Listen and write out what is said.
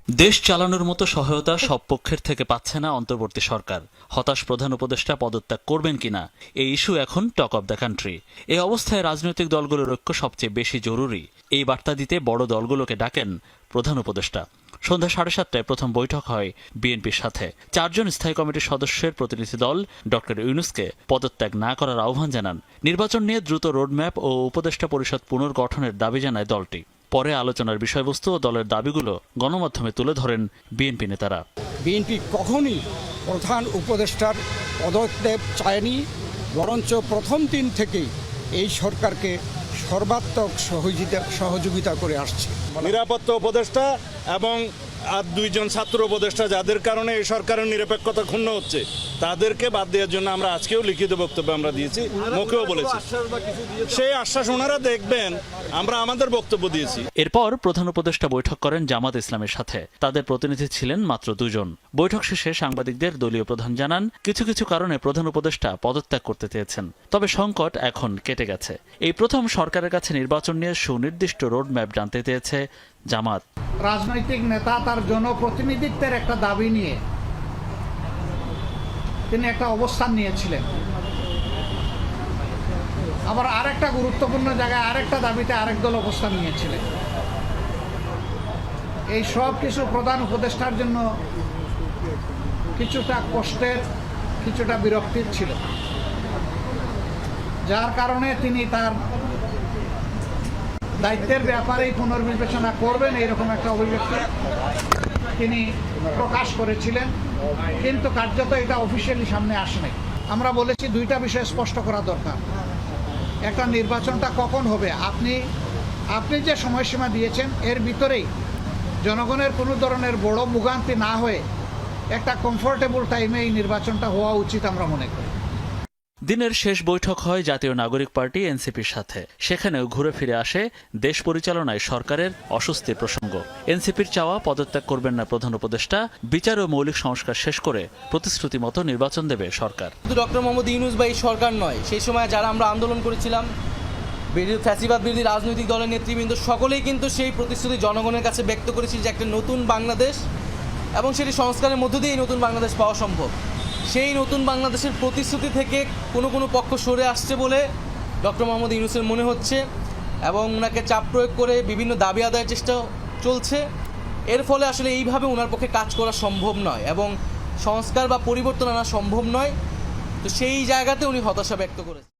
দেশ চালানোর মতো সহায়তা সব পক্ষের থেকে পাচ্ছে না অন্তর্বর্তী সরকার। হতাশ প্রধান উপদেষ্টা পদত্যাগ করবেন কিনা এই ইস্যু এখন টক অব দ্য কান্ট্রি। এই অবস্থায় রাজনৈতিক দলগুলোর ঐক্য সবচেয়ে বেশি জরুরি। এই বার্তা দিতে বড় দলগুলোকে ডাকেন প্রধান উপদেষ্টা। সন্ধ্যা 7:30টায় প্রথম বৈঠক হয় বিএনপির সাথে। 4 জন স্থায়ী কমিটির সদস্যের প্রতিনিধি দল ডক্টর ইউনূসকে পদত্যাগ না করার আহ্বান জানান। নির্বাচন নিয়ে দ্রুত রোডম্যাপ ও উপদেষ্টা পরিষদ পুনর্গঠনের দাবি জানায় দলটি। পরে আলোচনার বিষয়বস্তু ও দলের দাবিগুলো গণমাধ্যমে তুলে ধরেন বিএনপি নেতারা। বিএনপি কখনই প্রধান উপদেষ্টার পদত্যাগ চায়নি, বরঞ্চ প্রথম দিন থেকেই এই সরকারকে সর্বাত্মক সহযোগিতা করে আসছে। নিরাপত্তা উপদেষ্টা এবং আর 2 জন ছাত্র উপদেষ্টা যাদের কারণে এই সরকারের নিরপেক্ষতা ক্ষুণ্ণ হচ্ছে, তাদেরকে বাদ দেওয়ার জন্য আমরা আজকেও লিখিত বক্তব্য আমরা দিয়েছি, মুখেও বলেছি। সেই আশ্বাস ওনারা দেখবেন, আমরা আমাদের বক্তব্য দিয়েছি। এরপর প্রধান উপদেষ্টা বৈঠক করেন জামাত ইসলামের সাথে। তাদের প্রতিনিধি ছিলেন মাত্র 2 জন। বৈঠক শেষে সাংবাদিকদের দলীয় প্রধান জানান, কিছু কিছু কারণে প্রধান উপদেষ্টা পদত্যাগ করতে চেয়েছেন, তবে সংকট এখন কেটে গেছে। এই প্রথম সরকারের কাছে নির্বাচন নিয়ে সুনির্দিষ্ট রোডম্যাপ জানতে চেয়েছে জামাত। রাজনৈতিক নেতা তার জনপ্রতিনিধিত্বের একটা দাবি নিয়ে তিনি একটা অবস্থান নিয়েছিলেন, আবার আরেকটা গুরুত্বপূর্ণ জায়গায় আরেকটা দাবিতে আরেক দল অবস্থান নিয়েছিলেন। এই সব কিছু প্রধান উপদেষ্টার জন্য কিছুটা কষ্টের, কিছুটা বিরক্তির ছিল, যার কারণে তিনি তার দায়িত্বের ব্যাপারেই পুনর্বিবেচনা করবেন এইরকম একটা অভিব্যক্তি তিনি প্রকাশ করেছিলেন, কিন্তু কার্যত এটা অফিসিয়ালি সামনে আসেনি। আমরা বলেছি 2টা বিষয় স্পষ্ট করা দরকার। একটা, নির্বাচনটা কখন হবে, আপনি যে সময়সীমা দিয়েছেন এর ভিতরেই জনগণের কোনো ধরনের বড় ভোগান্তি না হয়ে একটা কমফোর্টেবল টাইমে এই নির্বাচনটা হওয়া উচিত আমরা মনে করি। দিনের শেষ বৈঠক হয় জাতীয় নাগরিক পার্টি এনসিপির সাথে। সেখানেও ঘুরে ফিরে আসে দেশ পরিচালনায় সরকারের অস্বস্তির প্রসঙ্গ। এনসিপির চাওয়া পদত্যাগ করবেন না প্রধান উপদেষ্টা, বিচার ও মৌলিক সংস্কার শেষ করে প্রতিশ্রুতি মতো নির্বাচন দেবে সরকার। শুধু ডক্টর মোহাম্মদ ইউনূস বা এই সরকার নয়, সেই সময় যারা আমরা আন্দোলন করেছিলাম, ফ্যাসিবাদ বিরোধী রাজনৈতিক দলের নেতৃবৃন্দ সকলেই কিন্তু সেই প্রতিশ্রুতি জনগণের কাছে ব্যক্ত করেছি যে একটা নতুন বাংলাদেশ এবং সেটি সংস্কারের মধ্য দিয়ে নতুন বাংলাদেশ পাওয়া সম্ভব। সেই নতুন বাংলাদেশের প্রতিশ্রুতি থেকে কোনো পক্ষ সরে আসছে বলে ডক্টর মোহাম্মদ ইউনূসের মনে হচ্ছে এবং ওনাকে চাপ প্রয়োগ করে বিভিন্ন দাবি আদায়ের চেষ্টা চলছে। এর ফলে আসলে এইভাবে ওনার পক্ষে কাজ করা সম্ভব নয় এবং সংস্কার বা পরিবর্তন আনা সম্ভব নয়। তো সেই জায়গাতে উনি হতাশা ব্যক্ত করেছেন।